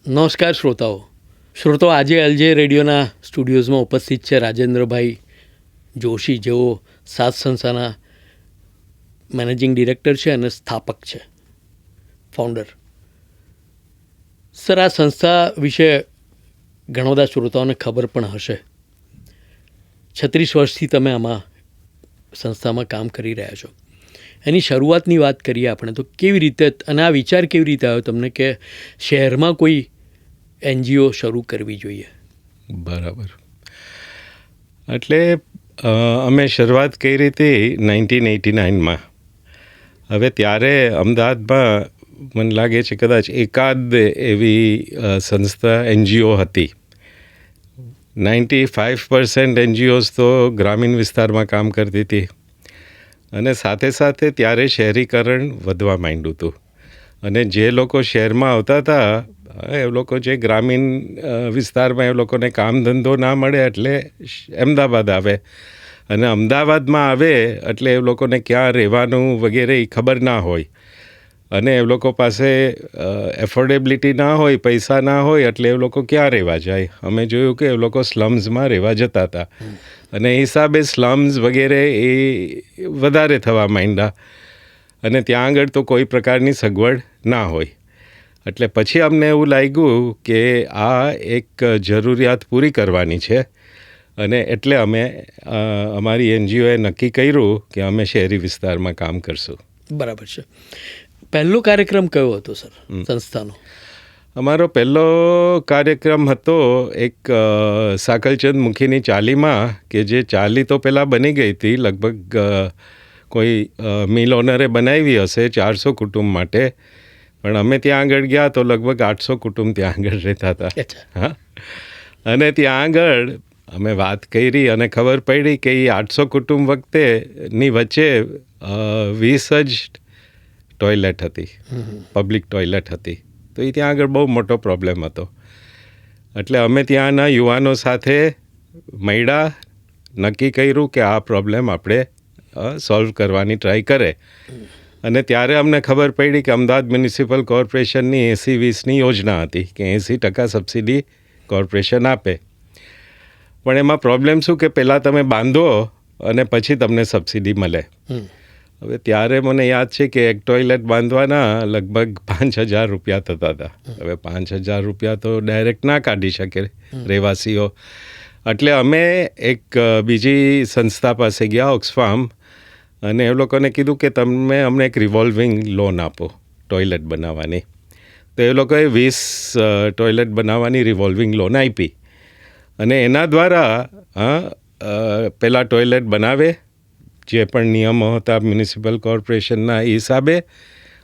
નમસ્કાર શ્રોતાઓ, આજે એલજે રેડિયોના સ્ટુડિયોઝમાં ઉપસ્થિત છે રાજેન્દ્રભાઈ જોશી, જેઓ સાથ સંસ્થાના મેનેજિંગ ડિરેક્ટર છે અને સ્થાપક છે, ફાઉન્ડર. સર, આ સંસ્થા વિશે ઘણા બધા શ્રોતાઓને ખબર પણ હશે. 36 વર્ષથી તમે આમાં સંસ્થામાં કામ કરી રહ્યા છો. એની શરૂઆતની વાત કરીએ આપણે તો કેવી રીતે, અને આ વિચાર કેવી રીતે આવ્યો તમને કે શહેરમાં કોઈ NGO શરૂ કરવી જોઈએ? બરાબર. એટલે અમે શરૂઆત કરી હતી 1989માં. હવે ત્યારે અમદાવાદમાં મને લાગે છે કદાચ એકાદ એવી સંસ્થા NGO હતી. 95% NGOs તો ગ્રામીણ વિસ્તારમાં કામ કરતી હતી, અને સાથે સાથે ત્યારે શહેરીકરણ વધવા માંડ્યું હતું. અને જે લોકો શહેરમાં આવતા હતા એ લોકો જે ગ્રામીણ વિસ્તારમાં એ લોકોને કામ ધંધો ના મળે એટલે અમદાવાદ આવે, અને અમદાવાદમાં આવે એટલે એ લોકોને ક્યાં રહેવાનું વગેરે એ ખબર ના હોય, અને એ લોકો પાસે એફોર્ડેબિલિટી ના હોય, પૈસા ના હોય, એટલે એ લોકો ક્યાં રહેવા જાય. અમે જોયું કે એ લોકો સ્લમ્સમાં રહેવા જતા હતા, અને એ હિસાબે સ્લમ્સ વગેરે એ વધારે થવા માંડ્યા, અને ત્યાં આગળ તો કોઈ પ્રકારની સગવડ ના હોય. એટલે પછી અમને એવું લાગ્યું કે આ એક જરૂરિયાત પૂરી કરવાની છે, અને એટલે અમે અમારી NGOએ નક્કી કર્યું કે અમે શહેરી વિસ્તારમાં કામ કરશું. બરાબર છે. પહેલો કાર્યક્રમ કયો હતો સર સંસ્થાનો? અમારો પહેલો કાર્યક્રમ હતો એક સાકલચંદ મુખીની ચાલીમાં, કે જે ચાલી તો પહેલાં બની ગઈ હતી, લગભગ કોઈ મિલ ઓનરે બનાવી હશે 400 કુટુંબ માટે, પણ અમે ત્યાં આગળ ગયા તો લગભગ 800 કુટુંબ ત્યાં આગળ રહેતા હતા. હા, અને ત્યાં આગળ અમે વાત કરી અને ખબર પડી કે એ 800 કુટુંબ વખતેની વચ્ચે 20 જ ટોયલેટ હતી, પબ્લિક ટોયલેટ હતી. તો એ ત્યાં આગળ બહુ મોટો પ્રોબ્લેમ હતો. એટલે અમે ત્યાંના યુવાનો સાથે મળ્યા, નક્કી કર્યું કે આ પ્રોબ્લેમ આપણે સોલ્વ કરવાની ટ્રાય કરે. અને ત્યારે અમને ખબર પડી કે અમદાવાદ મ્યુનિસિપલ કોર્પોરેશનની 80-20ની યોજના હતી કે 80% સબસિડી કોર્પોરેશન આપે. પણ એમાં પ્રોબ્લેમ શું કે પહેલાં તમે બાંધો અને પછી તમને સબસિડી મળે. હવે ત્યારે મને યાદ છે કે એક ટોયલેટ બાંધવાના લગભગ 5,000 રૂપિયા થતા હતા. હવે 5,000 રૂપિયા તો ડાયરેક્ટ ના કાઢી શકે રહેવાસીઓ. એટલે અમે એક બીજી સંસ્થા પાસે ગયા, ઓક્સફાર્મ, અને એ લોકોને કીધું કે તમે અમને એક રિવોલ્વિંગ લોન આપો ટોયલેટ બનાવવાની. તો એ લોકોએ 20 ટોયલેટ બનાવવાની રિવોલ્વિંગ લોન આપી, અને એના દ્વારા પહેલાં ટોયલેટ બનાવે, જે પણ નિયમો હતા મ્યુનિસિપલ કોર્પોરેશનના એ હિસાબે,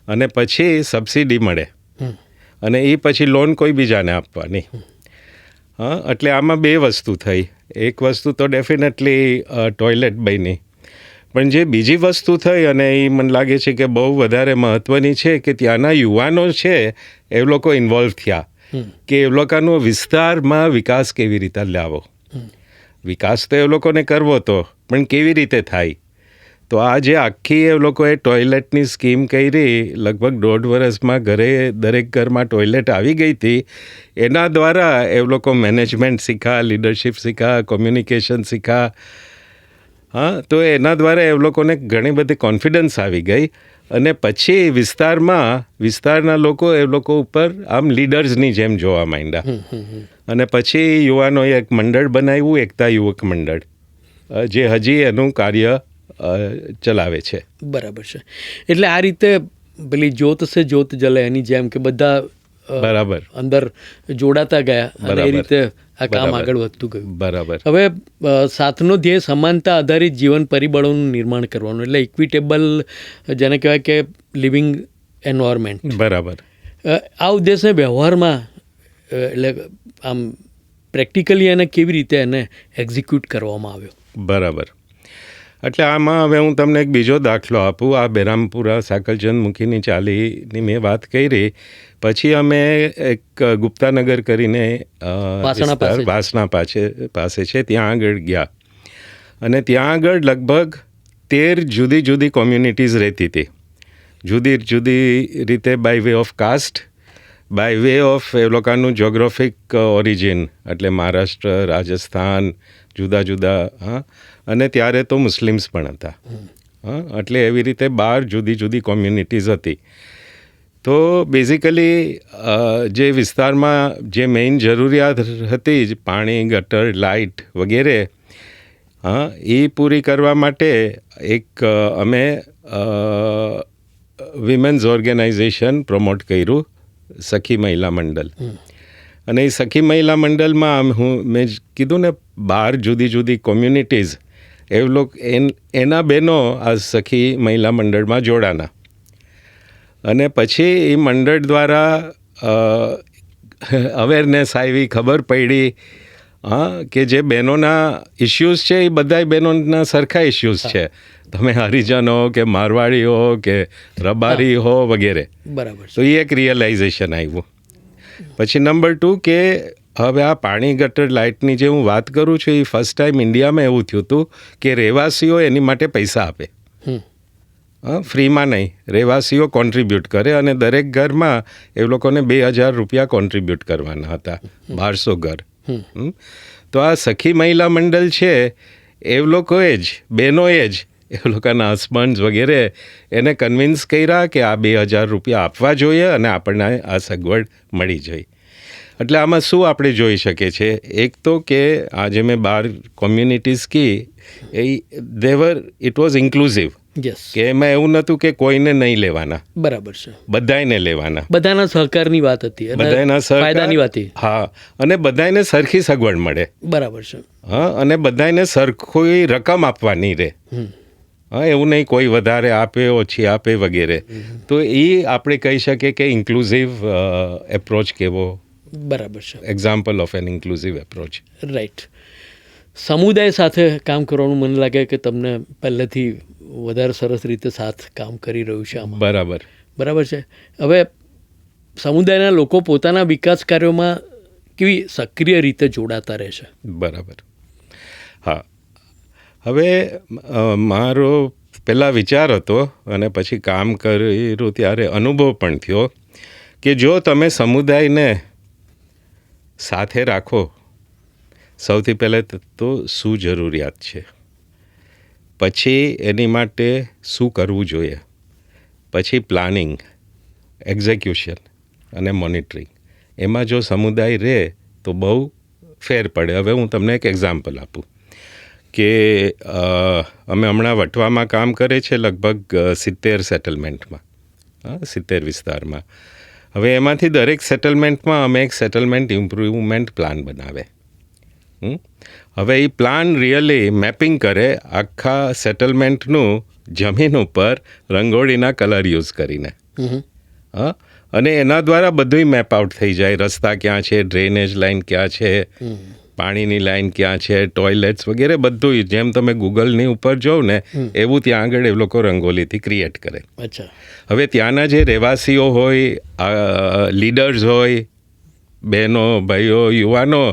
અને પછી સબસિડી મળે, અને એ પછી લોન કોઈ બીજાને આપવાની. એટલે આમાં બે વસ્તુ થઈ. એક વસ્તુ તો ડેફિનેટલી ટોયલેટ બની, પણ જે બીજી વસ્તુ થઈ, અને એ મને લાગે છે કે બહુ વધારે મહત્ત્વની છે, કે ત્યાંના યુવાનો છે એ લોકો ઇન્વોલ્વ થયા કે એ લોકોનો વિસ્તારમાં વિકાસ કેવી રીતે લાવો. વિકાસ તો એ લોકોને કરવો હતો, પણ કેવી રીતે થાય. તો આ જે આખી એ લોકોએ ટોયલેટની સ્કીમ કરી, લગભગ 1.5 વર્ષમાં દરેક ઘરમાં ટોયલેટ આવી ગઈ હતી. એના દ્વારા એ લોકો મેનેજમેન્ટ શીખ્યા, લીડરશિપ શીખ્યા, કોમ્યુનિકેશન શીખ્યા. હા, તો એના દ્વારા એ લોકોને ઘણી બધી કોન્ફિડન્સ આવી ગઈ, અને પછી વિસ્તારના લોકો એ લોકો ઉપર આમ લીડર્સની જેમ જોવા માંડ્યા. અને પછી યુવાનોએ એક મંડળ બનાવ્યું, એકતા યુવક મંડળ, જે હજી એનું કાર્ય ચલાવે છે. બરાબર છે. એટલે આ રીતે પેલી જોત સે જોત જલે એની જેમ કે બધા બરાબર અંદર જોડાતા ગયા, અને એ રીતે આ કામ આગળ વધતું ગયું. બરાબર. હવે સાથનો ધ્યેય સમાનતા આધારિત જીવન પરિબળોનું નિર્માણ કરવાનું, એટલે ઇક્વિટેબલ, જેને કહેવાય કે લિવિંગ એન્વાયરમેન્ટ. બરાબર. આ ઉદ્દેશને વ્યવહારમાં, એટલે આમ પ્રેક્ટિકલી એને કેવી રીતે એને એક્ઝિક્યુટ કરવામાં આવ્યો? બરાબર. એટલે આમાં હવે હું તમને એક બીજો દાખલો આપું. આ બહેરામપુરા સાકલચંદ મુખીની ચાલીની મેં વાત કરી. પછી અમે એક ગુપ્તાનગર કરીને વાસણા પાસે છે, ત્યાં આગળ ગયા, અને ત્યાં આગળ લગભગ 13 જુદી જુદી કોમ્યુનિટીઝ રહેતી હતી, જુદી જુદી રીતે by way of caste, by way of એ લોકોનું જોગ્રાફિક ઓરિજિન, એટલે મહારાષ્ટ્ર, રાજસ્થાન, જુદા જુદા, હા, અને ત્યારે તો મુસ્લિમ્સ પણ હતા, હા, એટલે એવી રીતે 12 જુદી જુદી કોમ્યુનિટીઝ હતી. તો બેઝિકલી જે વિસ્તારમાં જે મેઇન જરૂરિયાત હતી જ પાણી, ગટર, લાઇટ વગેરે, હા, એ પૂરી કરવા માટે એક અમે વિમેન્સ ઓર્ગેનાઇઝેશન પ્રમોટ કર્યું, સખી મહિલા મંડળ. અને એ સખી મહિલા મંડળમાં મેં કીધું ને 12 જુદી જુદી કોમ્યુનિટીઝ, એના બહેનો આ સખી મહિલા મંડળમાં જોડાના. અને પછી એ મંડળ દ્વારા અવેરનેસ આવી, ખબર પડી, હા, કે જે બહેનોના ઇશ્યુઝ છે એ બધા બહેનોના સરખા ઇશ્યુઝ છે. તમે હરિજન હો કે મારવાડી હો કે રબારી હો વગેરે. બરાબર. તો એ એક રિયલાઇઝેશન આવ્યું. પછી નંબર 2 કે હવે આ પાણી, ગટર, લાઇટની જે હું વાત કરું છું, એ ફર્સ્ટ ટાઈમ ઇન્ડિયામાં એવું થયું હતું કે રહેવાસીઓ એની માટે પૈસા આપે, ફ્રીમાં નહીં, રહેવાસીઓ કોન્ટ્રીબ્યુટ કરે, અને દરેક ઘરમાં એ લોકોને 2,000 રૂપિયા કોન્ટ્રીબ્યુટ કરવાના હતા, 1200 ઘર. તો આ સખી મહિલા મંડળ છે, એ લોકોએ જ, બહેનોએ જ એ લોકોના હસબન્ડ્સ વગેરે એને કન્વિન્સ કર્યા કે આ 2,000 રૂપિયા આપવા જોઈએ અને આપણને આ સગવડ મળી જાય. એટલે આમાં શું આપણે જોઈ શકીએ છીએ? એક તો કે આજે મેં 12 કોમ્યુનિટીઝ કી, ઇટ વોઝ ઇન્ક્લુઝિવ, કે એમાં એવું નહોતું કે કોઈને નહીં લેવાના, બરાબર છે, બધાને લેવાના, બધાના સહકારની વાત હતી, બધાના ફાયદાની વાત હતી, હા, અને બધાને સરખી સગવડ મળે, બરાબર છે, હા, અને બધાને સરખી રકમ આપવાની રહે, હા, એવું નહીં કોઈ વધારે આપે, ઓછી આપે વગેરે. તો એ આપણે કહી શકીએ કે ઇન્ક્લુઝિવ એપ્રોચ કેવો, બરાબર છે, example of an inclusive approach. Right. સમુદાય સાથે કામ કરવાનું મને લાગે કે તમને પહેલેથી વધારે સરસ રીતે સાથ કામ કરી રહ્યું છે આમાં. બરાબર. બરાબર છે. હવે સમુદાયના લોકો પોતાના વિકાસ કાર્યોમાં કેવી સક્રિય રીતે જોડાતા રહે છે? બરાબર. હા, હવે મારો પહેલાં વિચાર હતો અને પછી કામ કર્યું ત્યારે અનુભવ પણ થયો કે જો તમે સમુદાયને સાથે રાખો, સૌથી પહેલાં તો શું જરૂરિયાત છે, પછી એની માટે શું કરવું જોઈએ, પછી પ્લાનિંગ, એક્ઝિક્યુશન અને મોનિટરિંગ, એમાં જો સમુદાય રહે તો બહુ ફેર પડે. હવે હું તમને એક એક્ઝામ્પલ આપું કે અમે હમણાં વટવામાં કામ કરે છે લગભગ 70 સેટલમેન્ટમાં, 70 વિસ્તારમાં. હવે એમાંથી દરેક સેટલમેન્ટમાં અમે એક સેટલમેન્ટ ઇમ્પ્રુવમેન્ટ પ્લાન બનાવે. હવે એ પ્લાન રિયલી મેપિંગ કરે આખા સેટલમેન્ટનું જમીન ઉપર રંગોળીના કલર યુઝ કરીને, હા, અને એના દ્વારા બધું મેપ આઉટ થઈ જાય. રસ્તા ક્યાં છે, ડ્રેનેજ લાઇન ક્યાં છે, પાણીની લાઇન ક્યાં છે, ટોયલેટ્સ વગેરે બધું જેમ તમે ગૂગલની ઉપર જોવ ને એવું ત્યાં આગળ એ લોકો રંગોલીથી ક્રિએટ કરે. અચ્છા. હવે ત્યાંના જે રહેવાસીઓ હોય, લીડર્સ હોય, બહેનો, ભાઈઓ, યુવાનો,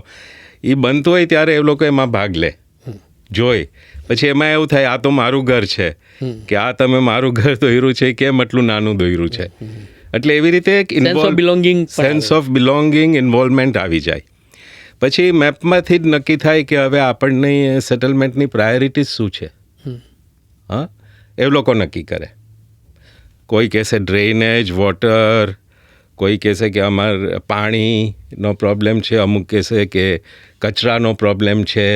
એ બનતું હોય ત્યારે એ લોકો એમાં ભાગ લે, જોઈ. પછી એમાં એવું થાય આ તો મારું ઘર છે, કે આ તમે મારું ઘર દોર્યું છે, કેમ એટલું નાનું દોર્યું છે. એટલે એવી રીતે એક સેન્સ ઓફ બિલોંગિંગ, ઇન્વોલ્વમેન્ટ આવી જાય. પછી મેપમાંથી જ નક્કી થાય કે હવે આપણની સેટલમેન્ટની પ્રાયોરિટીઝ શું છે, હા, એ લોકો નક્કી કરે. કોઈ કહેશે ડ્રેનેજ, વોટર, કોઈ કહેશે કે અમારે પાણીનો પ્રોબ્લેમ છે, અમુક કહેશે કે કચરાનો પ્રોબ્લેમ છે,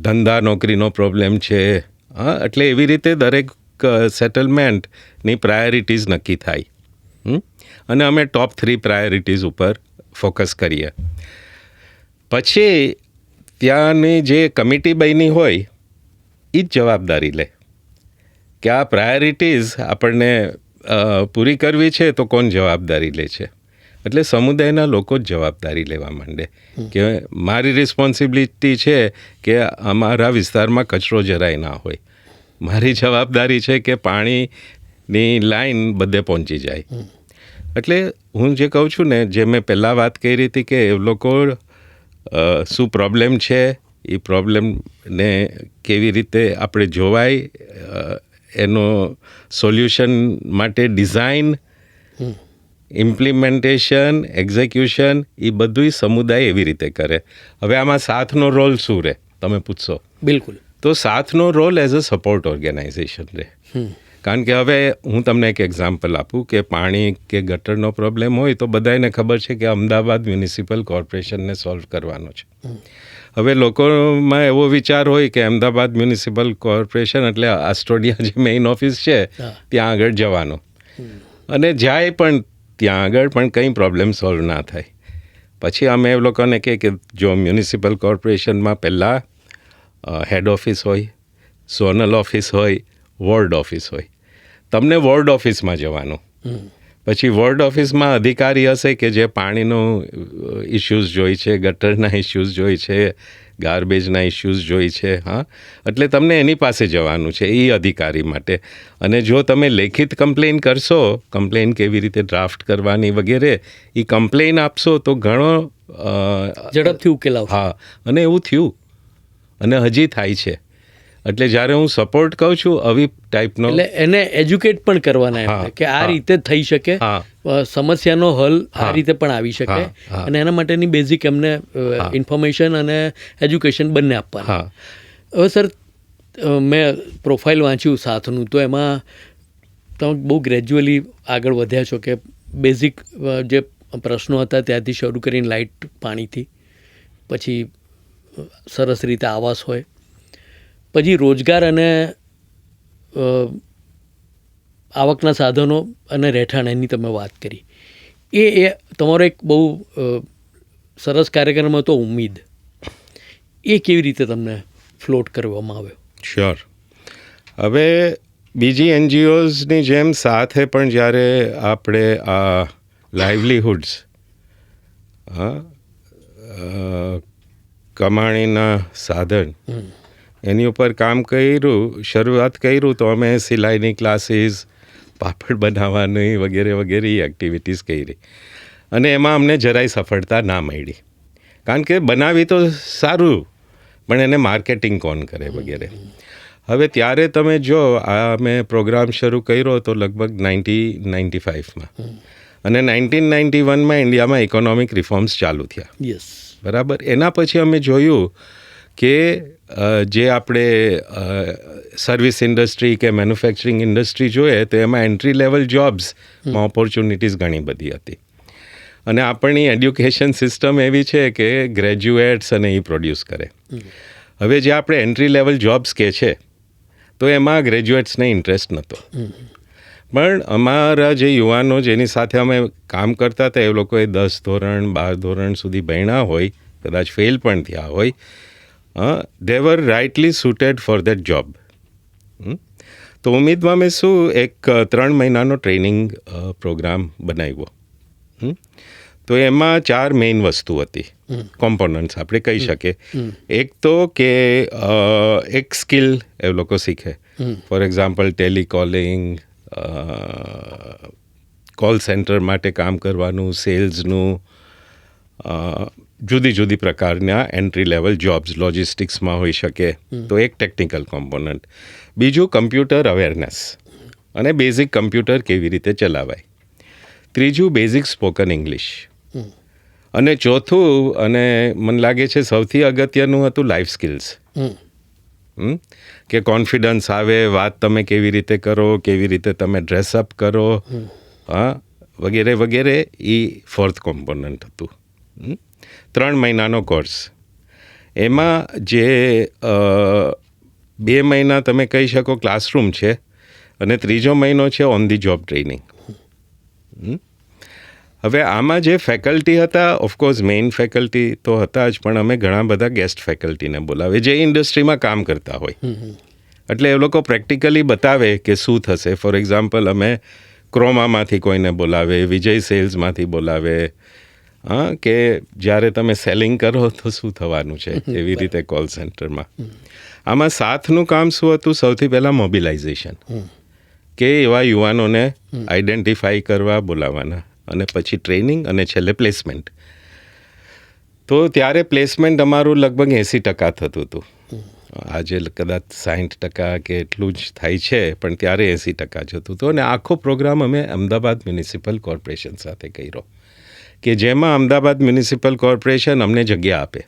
ધંધા નોકરીનો પ્રોબ્લેમ છે, હા. એટલે એવી રીતે દરેક સેટલમેન્ટની પ્રાયોરિટીઝ નક્કી થાય, અને અમે ટોપ 3 પ્રાયોરિટીઝ ઉપર ફોકસ કરીએ. પછી ત્યાંની જે કમિટી બની હોય એ જ જવાબદારી લે કે આ પ્રાયોરિટીઝ આપણને પૂરી કરવી છે, તો કોણ જવાબદારી લે છે? એટલે સમુદાયના લોકો જ જવાબદારી લેવા માંડે કે મારી રિસ્પોન્સિબિલિટી છે કે અમારા વિસ્તારમાં કચરો જરાય ના હોય, મારી જવાબદારી છે કે પાણીની લાઈન બધે પહોંચી જાય. એટલે હું જે કહું છું ને, જે મેં પહેલાં વાત કરી હતી કે એ લોકો શું પ્રોબ્લેમ છે, એ પ્રોબ્લેમને કેવી રીતે આપણે જોવાય, એનો સોલ્યુશન માટે ડિઝાઇન, ઇમ્પ્લિમેન્ટેશન, એક્ઝિક્યુશન એ બધું સમુદાય એવી રીતે કરે. હવે આમાં સાથનો રોલ શું રહે તમે પૂછશો, બિલકુલ. તો સાથનો role as a support organization રહે. કારણ કે હવે હું તમને એક એક્ઝામ્પલ આપું કે પાણી કે ગટરનો પ્રોબ્લેમ હોય તો બધાને ખબર છે કે અમદાવાદ મ્યુનિસિપલ કોર્પોરેશનને સોલ્વ કરવાનો છે. હવે લોકોમાં એવો વિચાર હોય કે અમદાવાદ મ્યુનિસિપલ કોર્પોરેશન એટલે આસ્ટ્રોડિયા જે મેઇન ઓફિસ છે ત્યાં આગળ જવાનો, અને જાય પણ ત્યાં આગળ પણ કંઈ પ્રોબ્લેમ સોલ્વ ના થાય. પછી અમે એ લોકોને કહે કે જો મ્યુનિસિપલ કોર્પોરેશનમાં પહેલાં હેડ ઓફિસ હોય, ઝોનલ ઓફિસ હોય, વોર્ડ ઓફિસ હોય. તમને વોર્ડ ઓફિસમાં જવાનું. પછી વોર્ડ ઓફિસમાં અધિકારી હશે કે જે પાણીનો ઇસ્યુઝ જોઈ છે, ગટરના ઇસ્યુઝ જોઈ છે, ગાર્બેજના ઇસ્યુઝ જોઈ છે. હા, એટલે તમને એની પાસે જવાનું છે એ અધિકારી માટે. અને જો તમે લેખિત કમ્પ્લેન કરશો, કમ્પ્લેન કેવી રીતે ડ્રાફ્ટ કરવાની વગેરે, એ કમ્પ્લેન આપશો તો ઘણો ઝડપથી ઉકેલ આવશે. હા, અને એવું થયું અને હજી થાય છે. એટલે જ્યારે હું સપોર્ટ કહું છું આવી ટાઈપનો, એટલે એને એજ્યુકેટ પણ કરવાના એમ કે આ રીતે થઈ શકે, સમસ્યાનો હલ આ રીતે પણ આવી શકે, અને એના માટેની બેઝિક એમને ઇન્ફોર્મેશન અને એજ્યુકેશન બંને આપવાના. હવે સર, મેં પ્રોફાઇલ વાંચ્યું સાથનું, તો એમાં તમે બહુ ગ્રેજ્યુઅલી આગળ વધ્યા છો કે બેઝિક જે પ્રશ્નો હતા ત્યાંથી શરૂ કરીને લાઇટ, પાણીથી, પછી સરસ રીતે આવાસ હોય, પછી રોજગાર અને આવકના સાધનો અને રહેઠાણ એની તમે વાત કરી. એ તમારો એક બહુ સરસ કાર્યક્રમ હતો ઉમ્મીદ. એ કેવી રીતે તમને ફ્લોટ કરવામાં આવ્યો? શ્યોર. હવે બીજી એનજીઓઝની જેમ સાથે પણ જ્યારે આપણે આ લાઇવલીહુડ્સ, કમાણીના સાધન, એની ઉપર કામ કર્યું, શરૂઆત કર્યું, તો અમે સિલાઈની ક્લાસીસ, પાપડ બનાવવાની વગેરે વગેરે એક્ટિવિટીઝ કરી. અને એમાં અમને જરાય સફળતા ના મળી. કારણ કે બનાવી તો સારું, પણ એને માર્કેટિંગ કોણ કરે વગેરે. હવે ત્યારે તમે જો આ મેં પ્રોગ્રામ શરૂ કર્યો તો લગભગ 1995માં, અને 1991માં ઇન્ડિયામાં ઇકોનોમિક રિફોર્મ્સ ચાલુ થયા. યસ, બરાબર. એના પછી અમે જોયું કે જે આપણે સર્વિસ ઇન્ડસ્ટ્રી કે મેન્યુફેક્ચરિંગ ઇન્ડસ્ટ્રી જોઈએ તો એમાં એન્ટ્રી લેવલ જોબ્સમાં ઓપોર્ચ્યુનિટીઝ ઘણી બધી હતી. અને આપણી એડ્યુકેશન સિસ્ટમ એવી છે કે ગ્રેજ્યુએટ્સ અને એ પ્રોડ્યુસ કરે. હવે જે આપણે એન્ટ્રી લેવલ જોબ્સ કે છે તો એમાં ગ્રેજ્યુએટ્સને ઇન્ટરેસ્ટ નહોતો. પણ અમારા જે યુવાનો જેની સાથે અમે કામ કરતા હતા એ લોકોએ 10 ધોરણ 12 ધોરણ સુધી ભણ્યા હોય, કદાચ ફેલ પણ થયા હોય, they were rightly suited for that job. તો ઉમ્મીદમાં મેં શું એક 3 મહિનાનો ટ્રેનિંગ પ્રોગ્રામ બનાવ્યો. તો એમાં 4 મેઇન વસ્તુ હતી, કોમ્પોનન્ટ્સ આપણે કહી શકીએ. એક તો કે એક સ્કિલ એ લોકો શીખે. ફોર એક્ઝામ્પલ ટેલિકોલિંગ, કોલ સેન્ટર માટે કામ કરવાનું, સેલ્સનું, જુદી જુદી પ્રકારના એન્ટ્રી લેવલ જોબ્સ લોજિસ્ટિક્સમાં હોઈ શકે, તો એક ટેકનિકલ કોમ્પોનન્ટ. બીજું કમ્પ્યુટર અવેરનેસ અને બેઝિક કમ્પ્યુટર કેવી રીતે ચલાવાય. ત્રીજું બેઝિક સ્પોકન ઇંગ્લિશ. અને ચોથું, અને મને લાગે છે સૌથી અગત્યનું હતું, લાઈફ સ્કિલ્સ. કે કોન્ફિડન્સ આવે, વાત તમે કેવી રીતે કરો, કેવી રીતે તમે ડ્રેસઅપ કરો, વગેરે વગેરે. એ 4th કોમ્પોનન્ટ હતું. 3 મહિનાનો કોર્સ. એમાં જે 2 મહિના તમે કહી શકો ક્લાસરૂમ છે, અને ત્રીજો મહિનો છે ઓન ધી જોબ ટ્રેનિંગ. હવે આમાં જે ફેકલ્ટી હતા, ઓફકોર્સ મેઇન ફેકલ્ટી તો હતા જ, પણ અમે ઘણા બધા ગેસ્ટ ફેકલ્ટીને બોલાવે જે ઇન્ડસ્ટ્રીમાં કામ કરતા હોય. એટલે એ લોકો પ્રેક્ટિકલી બતાવે કે શું થશે. ફોર એક્ઝામ્પલ અમે ક્રોમામાંથી કોઈને બોલાવે, વિજય સેલ્સમાંથી બોલાવે, કે જ્યારે તમે સેલિંગ કરો તો શું થવાનું છે, એવી રીતે કોલ સેન્ટરમાં. આમાં સાથનું કામ શું હતું? સૌથી પહેલાં મોબિલાઇઝેશન, કે એવા યુવાનોને આઈડેન્ટિફાઈ કરવા, બોલાવવાના, અને પછી ટ્રેનિંગ, અને છેલ્લે પ્લેસમેન્ટ. તો ત્યારે પ્લેસમેન્ટ અમારું લગભગ 80% થતું હતું. આજે કદાચ 60% કે એટલું જ થાય છે, પણ ત્યારે 80% જતું હતું. અને આખો પ્રોગ્રામ અમે અમદાવાદ મ્યુનિસિપલ કોર્પોરેશન સાથે કર્યો, કે જેમાં અમદાવાદ મ્યુનિસિપલ કોર્પોરેશન અમને જગ્યા આપે,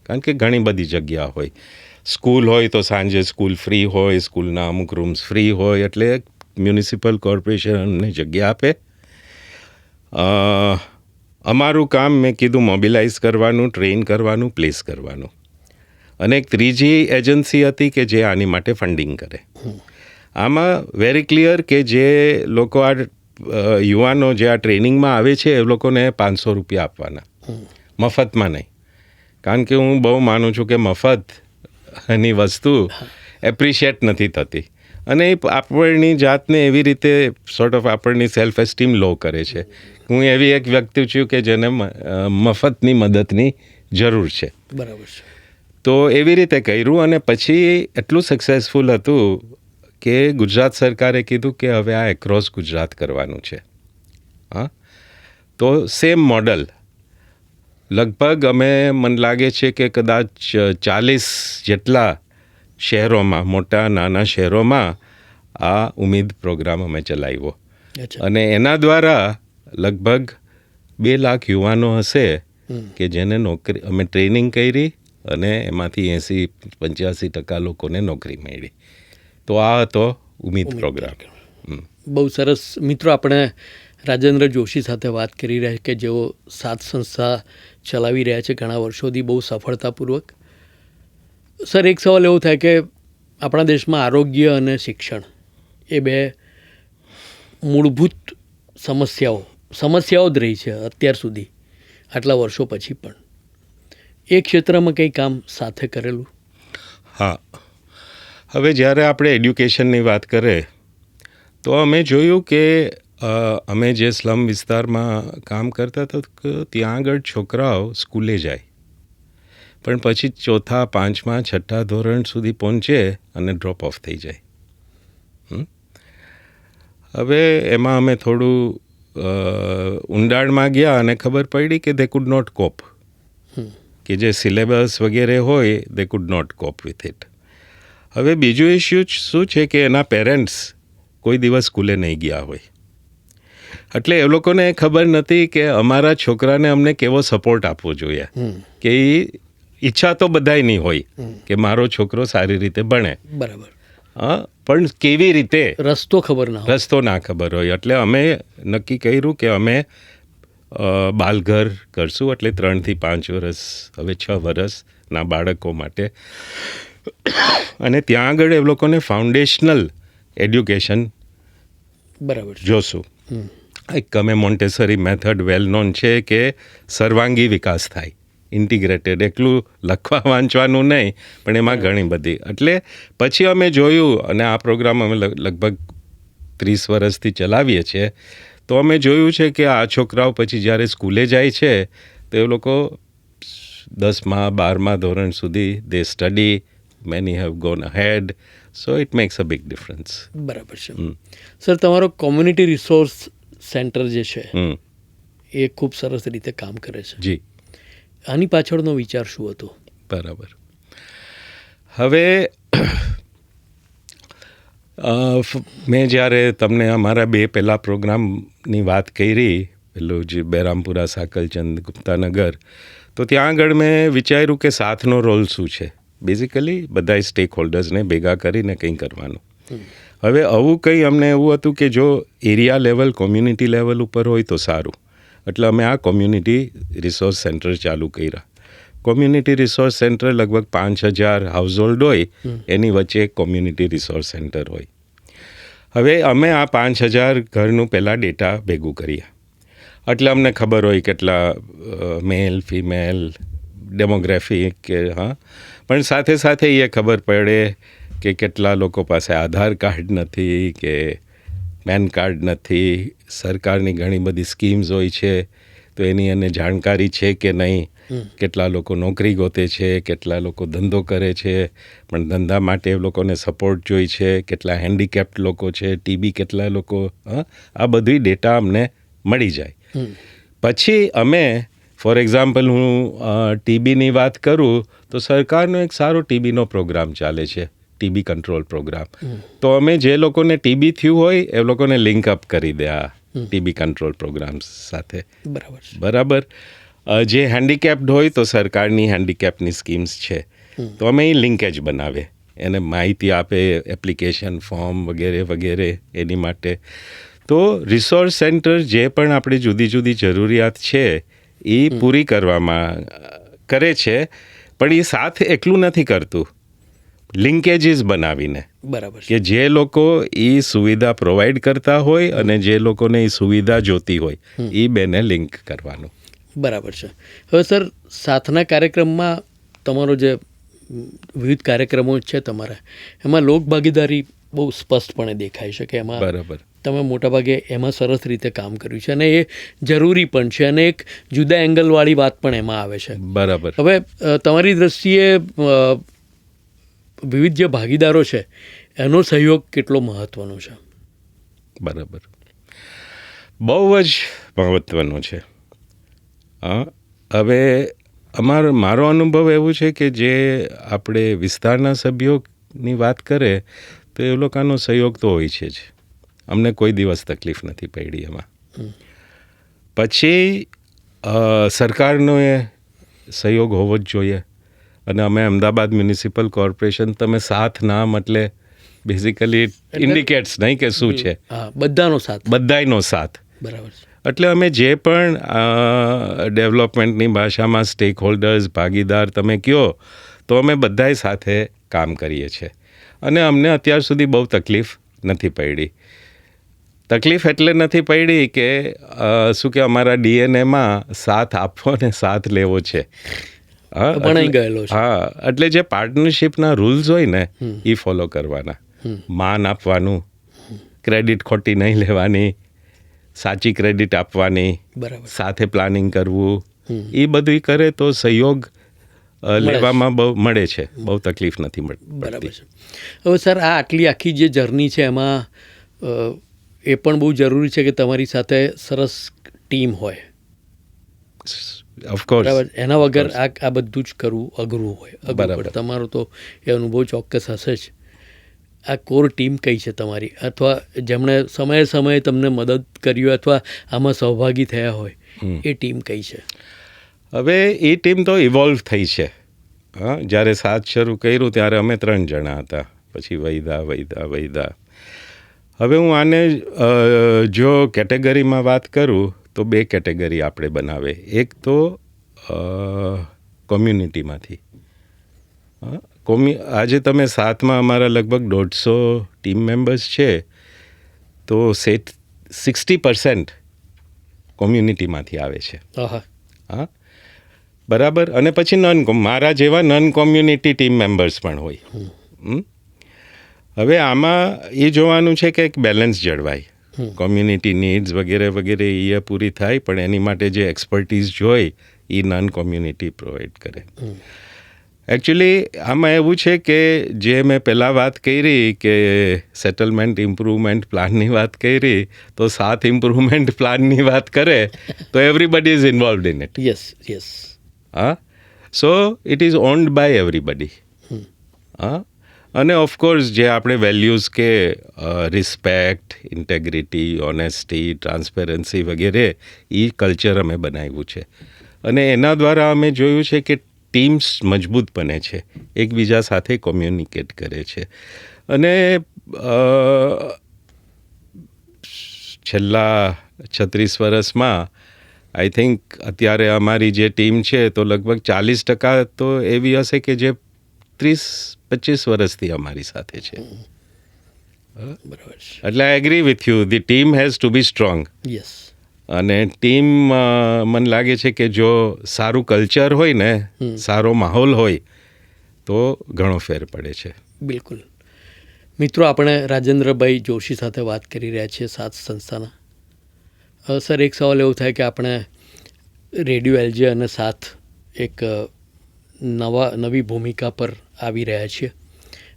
કારણ કે ઘણી બધી જગ્યા હોય. સ્કૂલ હોય તો સાંજે સ્કૂલ ફ્રી હોય, સ્કૂલના અમુક રૂમ્સ ફ્રી હોય, એટલે મ્યુનિસિપલ કોર્પોરેશન અમને જગ્યા આપે. અમારું કામ મેં કીધું મોબિલાઇઝ કરવાનું, ટ્રેન કરવાનું, પ્લેસ કરવાનું. અને એક ત્રીજી એજન્સી હતી કે જે આની માટે ફંડિંગ કરે. આમાં વેરી ક્લિયર કે જે લોકો આ યુવાનો જે આ ટ્રેનિંગમાં આવે છે એ લોકોને 500 રૂપિયા આપવાના, મફતમાં નહીં. કારણ કે હું બહુ માનું છું કે મફતની વસ્તુ એપ્રિશિએટ નથી થતી, અને એ આપણની જાતને એવી રીતે સોર્ટ ઓફ આપણની સેલ્ફ એસ્ટીમ લો કરે છે. હું એવી એક વ્યક્તિ છું કે જેને મફતની મદદની જરૂર છે. બરાબર છે. તો એવી રીતે કર્યું, અને પછી એટલું સક્સેસફુલ હતું કે ગુજરાત સરકારે કીધું કે હવે આ એક્રોસ ગુજરાત કરવાનું છે. હા, તો સેમ મોડલ લગભગ અમે મને લાગે છે કે કદાચ 40 જેટલા શહેરોમાં, મોટા નાના શહેરોમાં આ ઉમ્મીદ પ્રોગ્રામ અમે ચલાવ્યો. અને એના દ્વારા લગભગ 2 લાખ યુવાનો હશે કે જેને નોકરી અમે ટ્રેનિંગ કરી, અને એમાંથી 80-85% લોકોને નોકરી મળી. તો આ હતો ઉમ્મીદ પ્રોગ્રામ. બહુ સરસ. મિત્રો, આપણે રાજેન્દ્ર જોશી સાથે વાત કરી રહ્યા કે જેઓ 7 સંસ્થા ચલાવી રહ્યા છે ઘણા વર્ષોથી બહુ સફળતાપૂર્વક. સર, એક સવાલ એવો થાય કે આપણા દેશમાં આરોગ્ય અને શિક્ષણ એ 2 મૂળભૂત સમસ્યાઓ જ રહી છે અત્યાર સુધી, આટલા વર્ષો પછી પણ. એ ક્ષેત્રમાં કંઈ કામ સાથે કરેલું? હા, હવે જ્યારે આપણે એડ્યુકેશનની વાત કરીએ તો અમે જોયું કે અમે જે સ્લમ વિસ્તારમાં કામ કરતા હતા ત્યાં આગળ છોકરાઓ સ્કૂલે જાય, પણ પછી 4થા, 5મા, 6ઠ્ઠા ધોરણ સુધી પહોંચે અને ડ્રોપ ઓફ થઈ જાય. હવે એમાં અમે થોડું ઊંડાણમાં ગયા અને ખબર પડી કે દે કુડ નોટ કોપ, કે જે સિલેબસ વગેરે હોય they could not cope with it. હવે બીજું ઇસ્યુ શું છે કે એના પેરેન્ટ્સ કોઈ દિવસ સ્કૂલે નહીં ગયા હોય, એટલે એ લોકોને ખબર નથી કે અમારા છોકરાને અમને કેવો સપોર્ટ આપવો જોઈએ. કે એ ઈચ્છા તો બધાયની હોય કે મારો છોકરો સારી રીતે ભણે, બરાબર, હા, પણ કેવી રીતે રસ્તો ના ખબર હોય. એટલે અમે નક્કી કર્યું કે અમે બાલઘર કરશું, એટલે 3 થી 5 વર્ષ, હવે 6 વર્ષના બાળકો માટે. અને ત્યાં આગળ એ લોકોને ફાઉન્ડેશનલ એડ્યુકેશન બરાબર જોશું. એક અમે મોન્ટેસરી મેથડ વેલ નોન છે કે સર્વાંગી વિકાસ થાય, ઇન્ટિગ્રેટેડ, એકલું લખવા વાંચવાનું નહીં, પણ એમાં ઘણી બધી. એટલે પછી અમે જોયું, અને આ પ્રોગ્રામ અમે લગભગ 30 વર્ષથી ચલાવીએ છીએ, તો અમે જોયું છે કે આ છોકરાઓ પછી જ્યારે સ્કૂલે જાય છે તો એ લોકો 10મા 12મા ધોરણ સુધી they study, many have gone ahead, so it makes a big difference. બરાબર છે. સર, તમારો કોમ્યુનિટી રિસોર્સ સેન્ટર જે છે એ ખૂબ સરસ રીતે કામ કરે છે. જી. આની પાછળનો વિચાર શું હતો? બરાબર. હવે મેં જ્યારે તમને અમારા 2 પહેલાં પ્રોગ્રામની વાત કરી, પેલું જે બહેરામપુરા, સાકલચંદ, ગુપ્તાનગર, તો ત્યાં આગળ મેં વિચાર્યું કે સાથનો રોલ શું છે. બેઝિકલી બધા સ્ટેક હોલ્ડર્સને ભેગા કરીને કંઈ કરવાનું. હવે આવું કંઈ અમને એવું હતું કે જો એરિયા લેવલ, કોમ્યુનિટી લેવલ ઉપર હોય તો સારું, એટલે અમે આ કોમ્યુનિટી રિસોર્સ સેન્ટર ચાલુ કર્યા. કોમ્યુનિટી રિસોર્સ સેન્ટર લગભગ 5000 હાઉસહોલ્ડ હોય, એની વચ્ચે એક કોમ્યુનિટી રિસોર્સ સેન્ટર હોય. હવે અમે આ 5000 ઘરનું પહેલાં ડેટા ભેગું કર્યા, એટલે અમને ખબર હોય કેટલા મેલ, ફિમેલ, ડેમોગ્રાફી કે હા, પણ સાથે સાથે એ ખબર પડે કે કેટલા લોકો પાસે આધાર કાર્ડ નથી, કે પેન કાર્ડ નથી. સરકારની ઘણી બધી સ્કીમ્સ હોય છે તો એની એને જાણકારી છે કે નહીં, કેટલા લોકો નોકરી ગોતે છે, કેટલા લોકો ધંધો કરે છે પણ ધંધા માટે એ લોકોને સપોર્ટ જોઈ છે, કેટલા હેન્ડીકેપ્ડ લોકો છે, ટીબી કેટલા લોકો, આ બધી ડેટા અમને મળી જાય. પછી અમે ફોર એક્ઝામ્પલ હું ટીબીની વાત કરું તો સરકારનો એક સારો ટીબીનો પ્રોગ્રામ ચાલે છે, ટીબી કંટ્રોલ પ્રોગ્રામ. તો અમે જે લોકોને ટીબી થયું હોય એ લોકોને લિંક અપ કરી દે આ ટીબી કંટ્રોલ પ્રોગ્રામ સાથે. બરાબર. જે હેન્ડીકેપ્ડ હોય તો સરકારની હેન્ડીકેપની સ્કીમ્સ છે, તો અમે એ લિંકેજ બનાવે, એને માહિતી આપે, એપ્લિકેશન ફોર્મ વગેરે વગેરે એની માટે. તો રિસોર્સ સેન્ટર જે પણ આપણી જુદી જુદી જરૂરિયાત છે એ પૂરી કરવામાં કરે છે, પણ એ સાથ એકલું નથી કરતું, લિંકેજીસ બનાવીને. બરાબર. કે જે લોકો એ સુવિધા પ્રોવાઈડ કરતા હોય અને જે લોકોને એ સુવિધા જોતી હોય એ બેને લિંક કરવાનું. બરાબર છે. હવે સર, સાથના કાર્યક્રમમાં તમારો જે વિવિધ કાર્યક્રમો છે તમારા, એમાં લોકભાગીદારી બહુ સ્પષ્ટપણે દેખાય છે કે એમાં બરાબર તમે મોટાભાગે એમાં સરસ રીતે કામ કર્યું છે અને એ જરૂરી પણ છે અને એક જુદા એંગલવાળી વાત પણ એમાં આવે છે. બરાબર. હવે તમારી દૃષ્ટિએ વિવિધ જે ભાગીદારો છે એનો સહયોગ કેટલો મહત્ત્વનો છે? બરાબર, બહુ જ મહત્ત્વનો છે. હવે મારો અનુભવ એવું છે કે જે આપણે વિસ્તારના સભ્યોની વાત કરે તો એ લોકોનો સહયોગ તો હોય છે જ, અમને કોઈ દિવસ તકલીફ નથી પડી એમાં. પછી સરકારનો એ સહયોગ હોવો જ જોઈએ. અને અમે અમદાવાદ મ્યુનિસિપલ કોર્પોરેશન, તમે સાથ નામ એટલે બેઝિકલી ઇન્ડિકેટ્સ નહીં કે શું છે, બધાનો સાથ, બધાયનો સાથ. બરાબર. એટલે અમે જે પણ ડેવલપમેન્ટની ભાષામાં સ્ટેક હોલ્ડર્સ, ભાગીદાર તમે કહો, તો અમે બધાય સાથે કામ કરીએ છીએ અને અમને અત્યાર સુધી બહુ તકલીફ નથી પડી. તકલીફ એટલે નથી પડી કે શું કે અમારા ડીએનએમાં સાથ આપવો ને સાથ લેવો છે. હા, એટલે જે પાર્ટનરશિપના રૂલ્સ હોય ને એ ફોલો કરવાના, માન આપવાનું, ક્રેડિટ ખોટી નહીં લેવાની, સાચી ક્રેડિટ આપવાની, સાથે પ્લાનિંગ કરવું, એ બધું કરે તો સહયોગ લેવામાં બહુ મળે છે, બહુ તકલીફ નથી મળતી. બરાબર છે. હવે સર, આ આખી જે જર્ની છે એમાં એ પણ બહુ જરૂરી છે કે તમારી સાથે સરસ ટીમ હોય. ઓફકોર્સ. બરાબર. એના વગર આ બધું જ કરવું અઘરું હોય. બરાબર. તમારો તો એ અનુભવ ચોક્કસ હશે જ. આ કોર ટીમ કઈ છે તમારી, અથવા જેમણે સમયે સમયે તમને મદદ કરી હોય અથવા આમાં સહભાગી થયા હોય, એ ટીમ કઈ છે? હવે એ ટીમ તો ઇવોલ્વ થઈ છે. જ્યારે સાથ શરૂ કર્યું ત્યારે અમે 3 જણા હતા, પછી વૈદા. હવે હું આને જો કેટેગરીમાં વાત કરું તો 2 કેટેગરી આપણે બનાવે. એક તો કોમ્યુનિટીમાંથી. આજે તમે સાથમાં અમારા લગભગ 150 ટીમ મેમ્બર્સ છે, તો 60% કોમ્યુનિટીમાંથી આવે છે. હા, બરાબર. અને પછી મારા જેવા નોન કોમ્યુનિટી ટીમ મેમ્બર્સ પણ હોય. હવે આમાં એ જોવાનું છે કે એક બેલેન્સ જળવાય, કોમ્યુનિટી નીડ્સ વગેરે વગેરે એ પૂરી થાય, પણ એની માટે જે એક્સપર્ટીઝ જોઈ એ નોન કોમ્યુનિટી પ્રોવાઈડ કરે. એકચ્યુઅલી આમાં એવું છે કે જે મેં પહેલાં વાત કરી કે સેટલમેન્ટ ઇમ્પ્રુવમેન્ટ પ્લાનની વાત કરી, તો સાથ ઇમ્પ્રુવમેન્ટ પ્લાનની વાત કરે તો everybody is involved in it. Yes. So it is owned by everybody. અને ઓફકોર્સ જે આપણે વેલ્યુઝ કે રિસ્પેક્ટ, ઇન્ટેગ્રિટી, ઓનેસ્ટી, ટ્રાન્સપેરન્સી વગેરે, એ કલ્ચર અમે બનાવ્યું છે અને એના દ્વારા અમે જોયું છે કે ટીમ્સ મજબૂત બને છે, એકબીજા સાથે કોમ્યુનિકેટ કરે છે. અને છેલ્લા 36 વર્ષમાં આઈ થિંક અત્યારે અમારી જે ટીમ છે તો લગભગ 40% તો એવી હશે કે જે 30-25 વર્ષથી અમારી સાથે છે. એટલે I agree with you, the team has to be strong. Yes. અને ટીમ, મને લાગે છે કે જો સારું કલ્ચર હોય ને, સારો માહોલ હોય તો ઘણો ફેર પડે છે. બિલકુલ. મિત્રો, આપણે રાજેન્દ્રભાઈ જોશી સાથે વાત કરી રહ્યા છીએ સાથ સંસ્થાના. સર, એક સવાલ એવો થાય કે આપણે રેડિયો એલજે અને સાથ એક નવી ભૂમિકા પર આવી રહ્યા છીએ.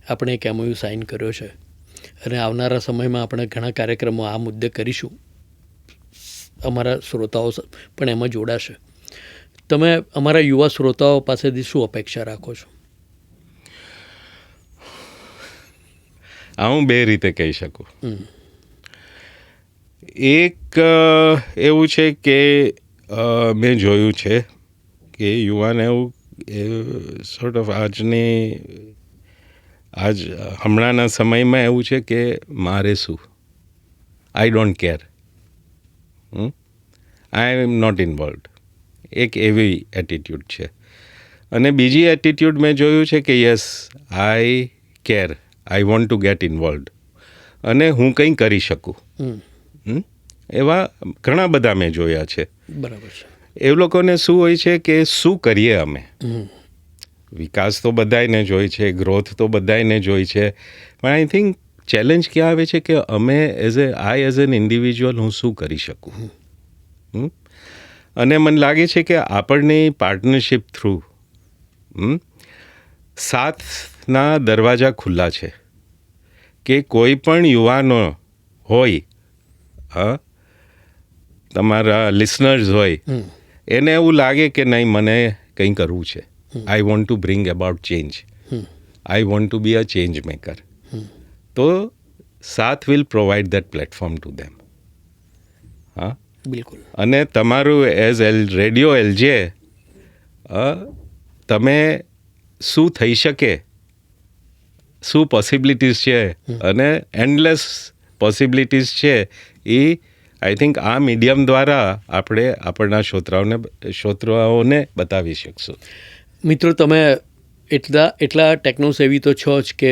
આપણે એક MOU સાઇન કર્યો છે અને આવનારા સમયમાં આપણે ઘણા કાર્યક્રમો આ મુદ્દે કરીશું. અમારા શ્રોતાઓ પણ એમાં જોડાશે. તમે અમારા યુવા શ્રોતાઓ પાસેથી શું અપેક્ષા રાખો છો? આ હું બે રીતે કહી શકું. એક એવું છે કે મેં જોયું છે કે યુવાન એવું સોર્ટ ઓફ હમણાંના સમયમાં એવું છે કે મારે શું, I don't care, I am not involved. એક એવી એટીટ્યૂડ છે. અને બીજી એટીટ્યૂડ મેં જોયું છે કે યસ, આઈ કેર, આઈ વોન્ટ ટુ ગેટ ઇન્વોલ્વડ અને હું કંઈ કરી શકું. એવા ઘણા બધા મેં જોયા છે. બરાબર છે. એ લોકોને શું હોય છે કે શું કરીએ અમે. વિકાસ તો બધાયને જોઈ છે, ગ્રોથ તો બધાયને જોઈ છે, પણ આઈ થિંક ચેલેન્જ ક્યાં આવે છે કે અમે એઝ એન ઇન્ડિવિજ્યુઅલ હું શું કરી શકું. અને મને લાગે છે કે આપણની પાર્ટનરશિપ થ્રુ સાથના દરવાજા ખુલ્લા છે કે કોઈ પણ યુવાનો હોય, તમારા લિસનર્સ હોય, એને એવું લાગે કે નહીં મને કંઈ કરવું છે, I want to bring about change, I want to be a change maker, તો Saath will provide that platform to them. હા, બિલકુલ. અને તમારું એઝ રેડિયો એલજે તમે શું થઈ શકે, શું પોસિબિલિટીઝ છે, અને એન્ડલેસ પોસિબિલિટીઝ છે, એ આઈ થિંક આ મીડિયમ દ્વારા આપણે આપણના શ્રોતાઓને બતાવી શકશું. મિત્રો, તમે એટલા ટેકનોસેવી તો છો જ કે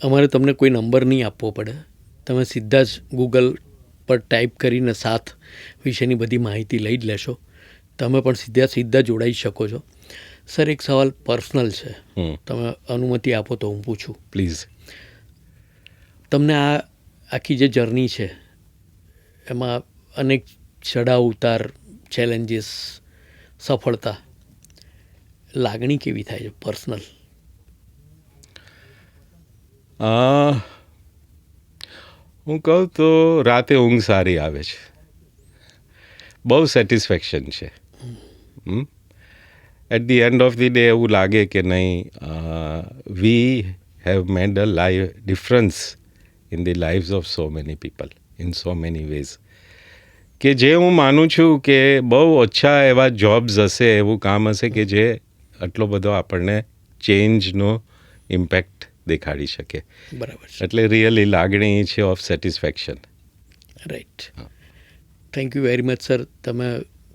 અમારે તમને કોઈ નંબર નહીં આપવો પડે. તમે સીધા જ ગૂગલ પર ટાઈપ કરીને સાથ વિશેની બધી માહિતી લઈ જ લેશો. તમે પણ સીધા જોડાઈ શકો છો. સર, એક સવાલ પર્સનલ છે, તમે અનુમતિ આપો તો હું પૂછું? પ્લીઝ. તમને આ આખી જે જર્ની છે એમાં અનેક ચડાવ ઉતાર, ચેલેન્જીસ, સફળતા, લાગણી કેવી થાય છે પર્સનલ? હું કહું તો રાતે ઊંઘ સારી આવે છે, બહુ સેટિસ્ફેક્શન છે. At the end of the day એવું લાગે કે નહીં, we have made a difference in the lives of so many people in so many ways. કે જે હું માનું છું કે બહુ ઓછા એવા જોબ્સ હશે, એવું કામ હશે કે જે આટલો બધો આપણને ચેન્જનો ઇમ્પેક્ટ દેખાડી શકે. બરાબર છે. એટલે રિયલી લાગણી છે of satisfaction. Right. Thank you very much sir. તમે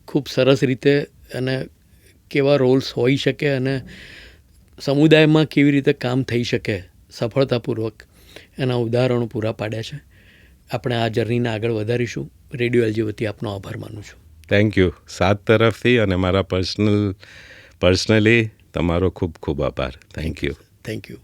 ખૂબ સરસ રીતે અને કેવા રોલ્સ હોઈ શકે અને સમુદાયમાં કેવી રીતે કામ થઈ શકે સફળતાપૂર્વક એના ઉદાહરણો પૂરા પાડ્યા છે. આપણે આ જર્નીને આગળ વધારીશું. રેડિયો એલજી વતી આપનો આભાર માનું છું. Thank you. સાત તરફથી અને મારા પર્સનલી તમારો ખૂબ ખૂબ આભાર. Thank you. Thank you.